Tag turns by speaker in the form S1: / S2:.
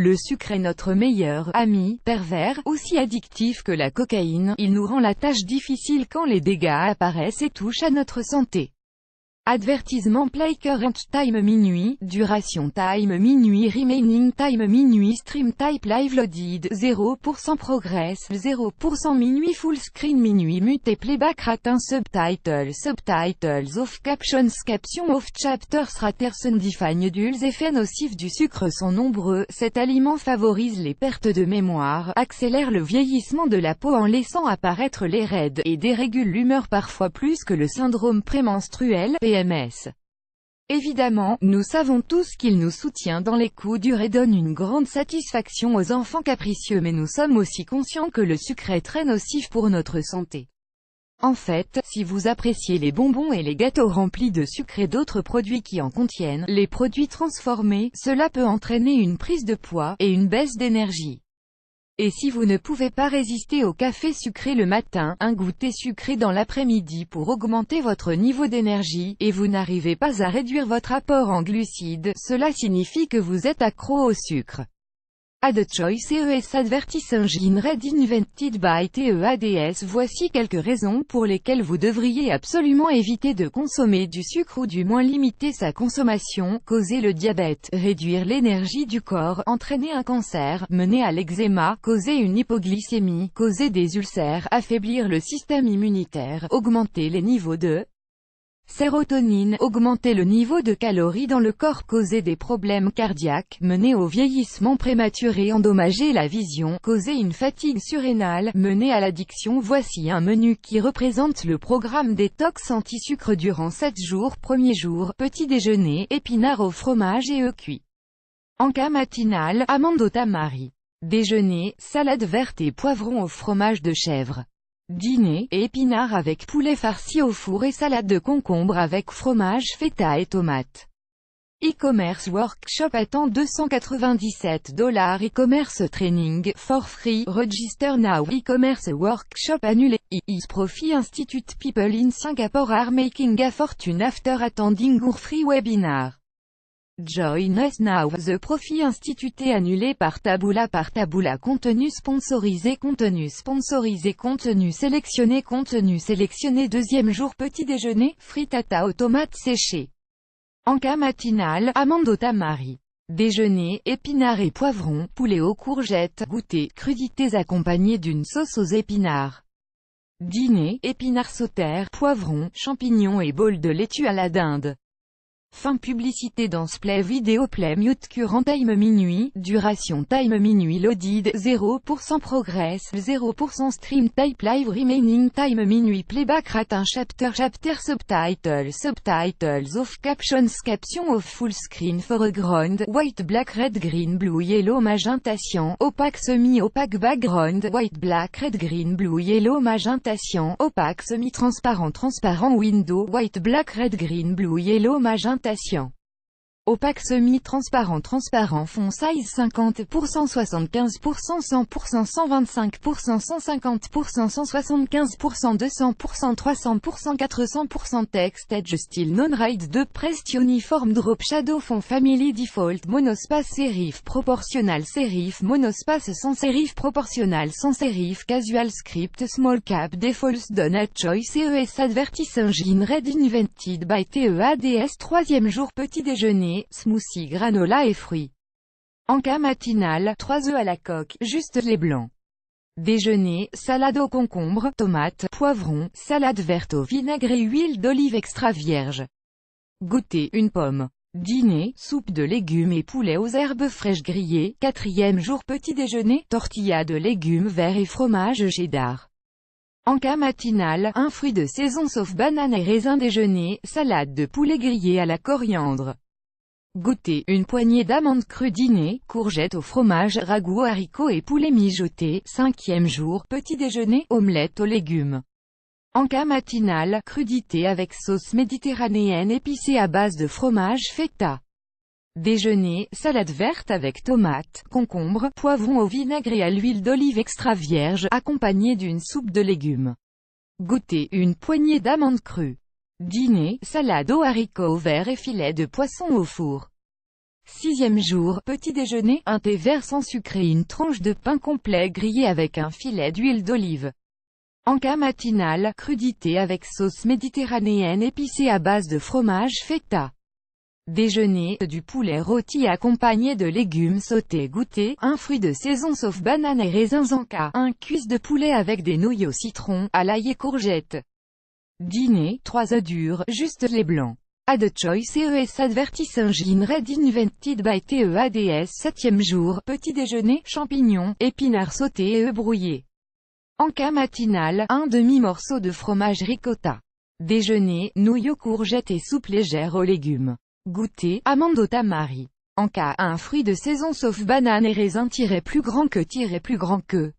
S1: Le sucre est notre meilleur ami, pervers, aussi addictif que la cocaïne, il nous rend la tâche difficile quand les dégâts apparaissent et touchent à notre santé. Advertisement play current time minuit, duration time minuit remaining time minuit stream type live loaded, 0% progress, 0% minuit full screen minuit mute playback ratin subtitles off captions off chapters raters undefined dulls effets nocifs du sucre sont nombreux, cet aliment favorise les pertes de mémoire, accélère le vieillissement de la peau en laissant apparaître les raides, et dérégule l'humeur parfois plus que le syndrome prémenstruel, PMS. Évidemment, nous savons tous qu'il nous soutient dans les coups durs et donne une grande satisfaction aux enfants capricieux, mais nous sommes aussi conscients que le sucre est très nocif pour notre santé. En fait, si vous appréciez les bonbons et les gâteaux remplis de sucre et d'autres produits qui en contiennent, les produits transformés, cela peut entraîner une prise de poids, et une baisse d'énergie. Et si vous ne pouvez pas résister au café sucré le matin, un goûter sucré dans l'après-midi pour augmenter votre niveau d'énergie, et vous n'arrivez pas à réduire votre apport en glucides, cela signifie que vous êtes accro au sucre. Ad choice ES advertising red invented by TEADS. Voici quelques raisons pour lesquelles vous devriez absolument éviter de consommer du sucre ou du moins limiter sa consommation: causer le diabète, réduire l'énergie du corps, entraîner un cancer, mener à l'eczéma, causer une hypoglycémie, causer des ulcères, affaiblir le système immunitaire, augmenter les niveaux de sérotonine, augmenter le niveau de calories dans le corps, causer des problèmes cardiaques, mener au vieillissement prématuré, endommager la vision, causer une fatigue surrénale, mener à l'addiction. Voici un menu qui représente le programme détox anti-sucre durant 7 jours. Premier jour, petit déjeuner, épinards au fromage et œufs cuits. Encas matinal, amandes au tamari. Déjeuner, salade verte et poivron au fromage de chèvre. Dîner, épinards avec poulet farci au four et salade de concombre avec fromage feta et tomates. E-commerce workshop à temps $297. E-commerce training, for free, register now. E-commerce workshop annulé. EIS Profi Institute People in Singapore are making a fortune after attending our free webinar. Join us now. The Profi Institute annulé par Taboola. Contenu sponsorisé, contenu sélectionné. Deuxième jour, petit déjeuner, frittata aux tomates séchées. Encas matinal, amandes au tamari. Déjeuner, épinards et poivrons, poulet aux courgettes. Goûter, crudités accompagnées d'une sauce aux épinards. Dîner, épinards sautés, poivrons, champignons et bol de laitue à la dinde. Fin publicité dans ce play vidéo play mute current time minuit, duration time minuit loaded, 0% progress, 0% stream type live remaining time minuit playback ratin chapter subtitles off captions off full screen foreground, white black red green blue yellow magenta cyan, opaque semi-opaque background, white black red green blue yellow magenta cyan, opaque semi-transparent transparent window, white black red green blue yellow magenta cyan. Opaque semi-transparent transparent fond size 50%, 75%, 100%, 125%, 150%, 175%, 200%, 300%, 400%. Text edge style non-ride 2 pressed uniform drop shadow fond family default monospace serif proportional serif monospace sans serif proportional sans serif casual script small cap defaults donut choice ES advertising red invented by TEADS. Troisième jour, petit déjeuner, smoothie granola et fruits. Encas matinal, 3 œufs à la coque, juste les blancs. Déjeuner, salade au concombre, tomates, poivrons, salade verte au vinaigre et huile d'olive extra vierge. Goûter, une pomme. Dîner, soupe de légumes et poulet aux herbes fraîches grillées. Quatrième jour, petit déjeuner, tortilla de légumes verts et fromage cheddar. Encas matinal, un fruit de saison sauf banane et raisin. Déjeuner, salade de poulet grillé à la coriandre. Goûter, une poignée d'amandes crues. Dîner, courgettes au fromage, ragoût haricots et poulet mijoté. Cinquième jour, petit déjeuner, omelette aux légumes. Encas matinal, crudité avec sauce méditerranéenne épicée à base de fromage feta. Déjeuner, salade verte avec tomates, concombres, poivrons au vinaigre et à l'huile d'olive extra vierge, accompagnée d'une soupe de légumes. Goûter, une poignée d'amandes crues. Dîner, salade aux haricots verts et filet de poisson au four. 6e jour, petit déjeuner, un thé vert sans sucre et une tranche de pain complet grillé avec un filet d'huile d'olive. Encas matinal, crudité avec sauce méditerranéenne épicée à base de fromage feta. Déjeuner, du poulet rôti accompagné de légumes sautés. Goûter, un fruit de saison sauf banane et raisins encas, un cuisse de poulet avec des nouilles au citron, à l'ail et courgettes. Dîner, 3 œufs durs, juste les blancs. Add choice ES advertising red invented by TEADS 7e jour, petit déjeuner, champignons, épinards sautés et œufs brouillés. Encas matinal, un demi-morceau de fromage ricotta. Déjeuner, nouilles aux courgettes et soupe légère aux légumes. Goûter, amande au tamari. Encas, un fruit de saison sauf banane et raisin plus grand que